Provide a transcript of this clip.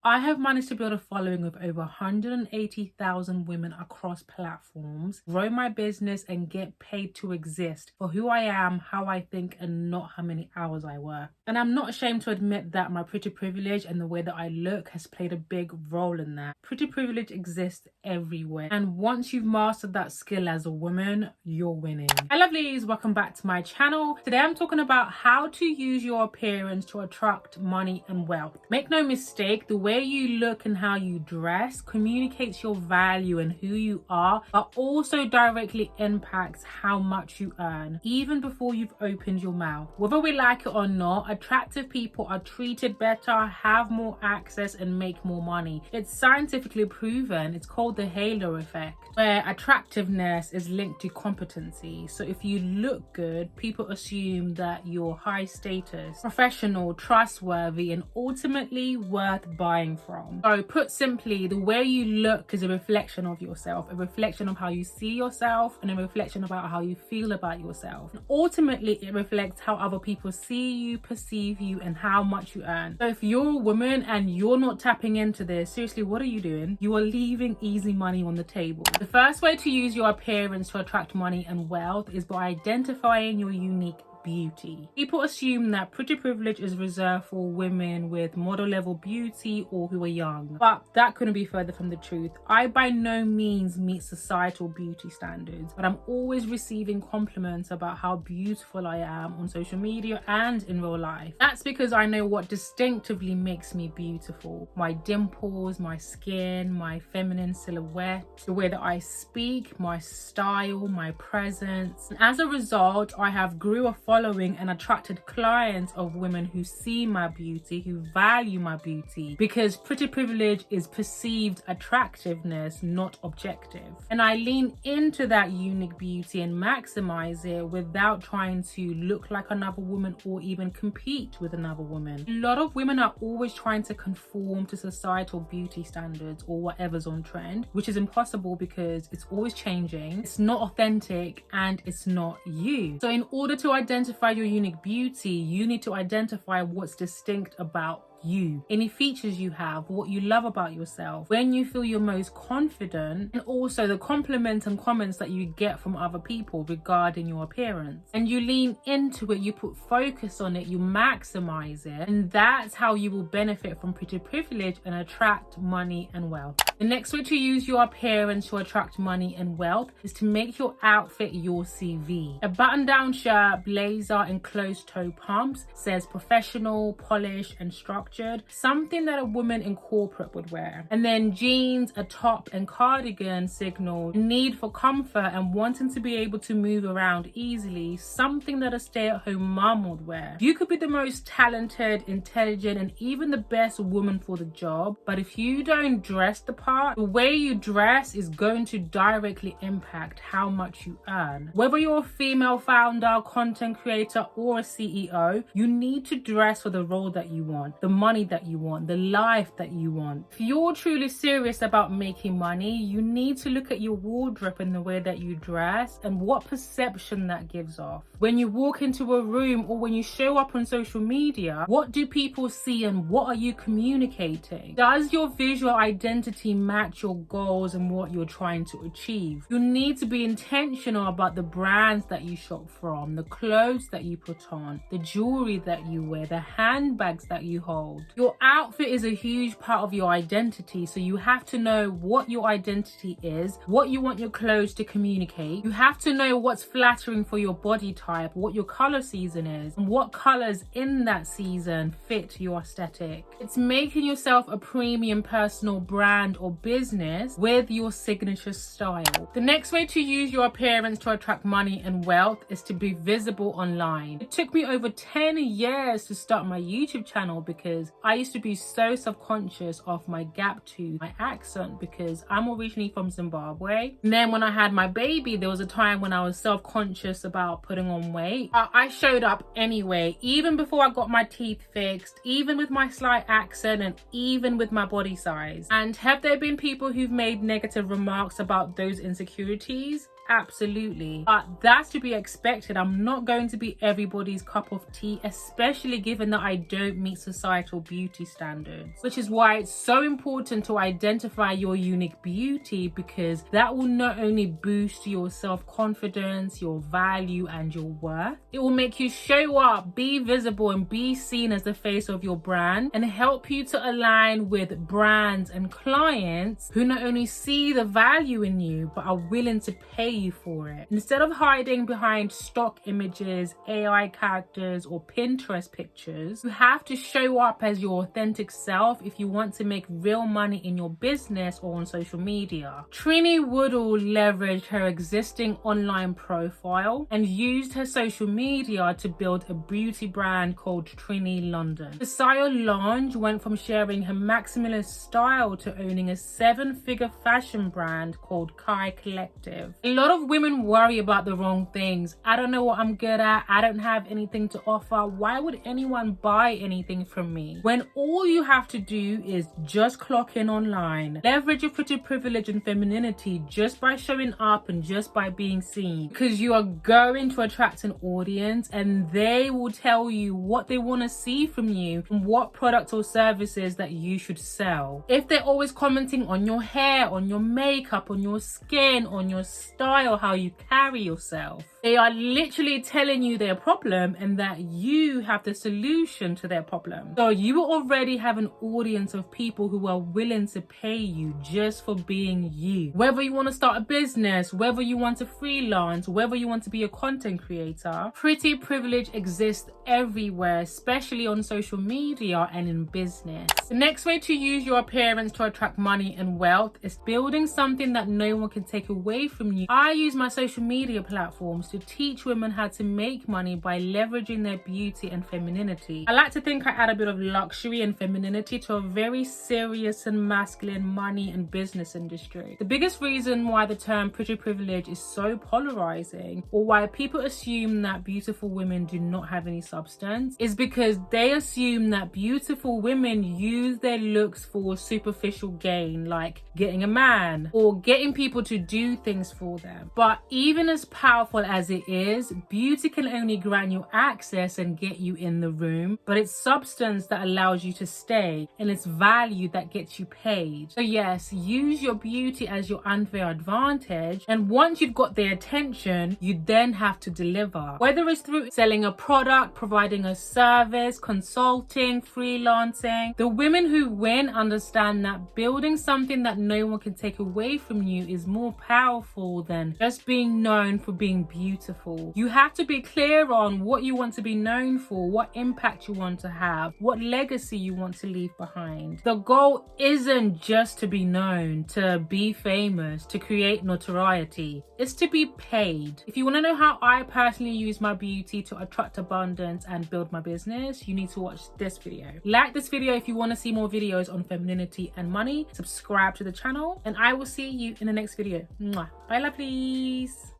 I have managed to build a following of over 180,000 women across platforms, grow my business, and get paid to exist for who I am, how I think, and not how many hours I work. And I'm not ashamed to admit that my pretty privilege and the way that I look has played a big role in that. Pretty privilege exists everywhere, and once you've mastered that skill as a woman, you're winning. Hi lovelies, welcome back to my channel. Today I'm talking about how to use your appearance to attract money and wealth. Make no mistake, the way you look and how you dress communicates your value and who you are, but also directly impacts how much you earn, even before you've opened your mouth. Whether we like it or not, attractive people are treated better, have more access, and make more money. It's scientifically proven. It's called the halo effect, where attractiveness is linked to competency. So if you look good, people assume that you're high status, professional, trustworthy, and ultimately worth buying from. So put simply, the way you look is a reflection of yourself, a reflection of how you see yourself, and a reflection about how you feel about yourself. And ultimately, it reflects how other people see you, perceive you, and how much you earn. So if you're a woman and you're not tapping into this, seriously, what are you doing? You are leaving easy money on the table. The first way to use your appearance to attract money and wealth is by identifying your unique beauty. People assume that pretty privilege is reserved for women with model level beauty or who are young, but that couldn't be further from the truth. I by no means meet societal beauty standards, but I'm always receiving compliments about how beautiful I am on social media and in real life. That's because I know what distinctively makes me beautiful: my dimples, my skin, my feminine silhouette, the way that I speak, my style, my presence. And as a result, I have grew a following and attracted clients of women who see my beauty, who value my beauty, because pretty privilege is perceived attractiveness, not objective. And I lean into that unique beauty and maximize it without trying to look like another woman or even compete with another woman. A lot of women are always trying to conform to societal beauty standards or whatever's on trend, which is impossible because it's always changing, it's not authentic, and it's not you. So in order to identify your unique beauty, you need to identify what's distinct about you, any features you have, what you love about yourself, when you feel you're most confident, and also the compliments and comments that you get from other people regarding your appearance. And you lean into it, you put focus on it, you maximize it, and that's how you will benefit from pretty privilege and attract money and wealth. The next way to use your appearance to attract money and wealth is to make your outfit your CV. A button-down shirt, blazer, and closed-toe pumps says professional, polished, and structured, something that a woman in corporate would wear. And then jeans, a top, and cardigan signal need for comfort and wanting to be able to move around easily, something that a stay-at-home mom would wear. You could be the most talented, intelligent, and even the best woman for the job, but if you don't dress the part, the way you dress is going to directly impact how much you earn. Whether you're a female founder, content creator, or a CEO, you need to dress for the role that you want, the money that you want, the life that you want. If you're truly serious about making money, you need to look at your wardrobe and the way that you dress and what perception that gives off. When you walk into a room or when you show up on social media, what do people see and what are you communicating? Does your visual identity match your goals and what you're trying to achieve? You need to be intentional about the brands that you shop from, the clothes that you put on, the jewelry that you wear, the handbags that you hold. Your outfit is a huge part of your identity, so you have to know what your identity is, what you want your clothes to communicate. You have to know what's flattering for your body type, what your color season is, and what colors in that season fit your aesthetic. It's making yourself a premium personal brand or business with your signature style. The next way to use your appearance to attract money and wealth is to be visible online. It took me over 10 years to start my YouTube channel because I used to be so self-conscious of my gap tooth, my accent, because I'm originally from Zimbabwe. And then when I had my baby, there was a time when I was self-conscious about putting on weight. I showed up anyway, even before I got my teeth fixed, even with my slight accent, and even with my body size. And have there been people who've made negative remarks about those insecurities? Absolutely. But that's to be expected. I'm not going to be everybody's cup of tea, especially given that I don't meet societal beauty standards, which is why it's so important to identify your unique beauty, because that will not only boost your self-confidence, your value, and your worth, it will make you show up, be visible, and be seen as the face of your brand, and help you to align with brands and clients who not only see the value in you, but are willing to pay you for it. Instead of hiding behind stock images, AI characters, or Pinterest pictures, you have to show up as your authentic self if you want to make real money in your business or on social media. Trini Woodall leveraged her existing online profile and used her social media to build a beauty brand called Trini London. The style launch went from sharing her maximalist style to owning a 7-figure fashion brand called Kai Collective. A lot of women worry about the wrong things. I don't know what I'm good at. I don't have anything to offer. Why would anyone buy anything from me? When all you have to do is just clock in online. Leverage your pretty privilege and femininity just by showing up and just by being seen, because you are going to attract an audience and they will tell you what they want to see from you and what products or services that you should sell. If they're always commenting on your hair, on your makeup, on your skin, on your style, how you carry yourself, they are literally telling you their problem and that you have the solution to their problem. So you already have an audience of people who are willing to pay you just for being you. Whether you want to start a business, whether you want to freelance, whether you want to be a content creator, pretty privilege exists everywhere, especially on social media and in business. The next way to use your appearance to attract money and wealth is building something that no one can take away from you. I use my social media platforms to teach women how to make money by leveraging their beauty and femininity. I like to think I add a bit of luxury and femininity to a very serious and masculine money and business industry. The biggest reason why the term pretty privilege is so polarizing, or why people assume that beautiful women do not have any substance, is because they assume that beautiful women use their looks for superficial gain, like getting a man or getting people to do things for them. But even as powerful as it is, beauty can only grant you access and get you in the room, but it's substance that allows you to stay, and it's value that gets you paid. So yes, use your beauty as your unfair advantage, and once you've got their attention, you then have to deliver. Whether it's through selling a product, providing a service, consulting, freelancing, the women who win understand that building something that no one can take away from you is more powerful than just being known for being beautiful. You have to be clear on what you want to be known for, what impact you want to have, what legacy you want to leave behind. The goal isn't just to be known, to be famous, to create notoriety. It's to be paid. If you want to know how I personally use my beauty to attract abundance and build my business, you need to watch this video. Like this video if you want to see more videos on femininity and money. Subscribe to the channel, and I will see you in the next video. Mwah. Bye, lovelies.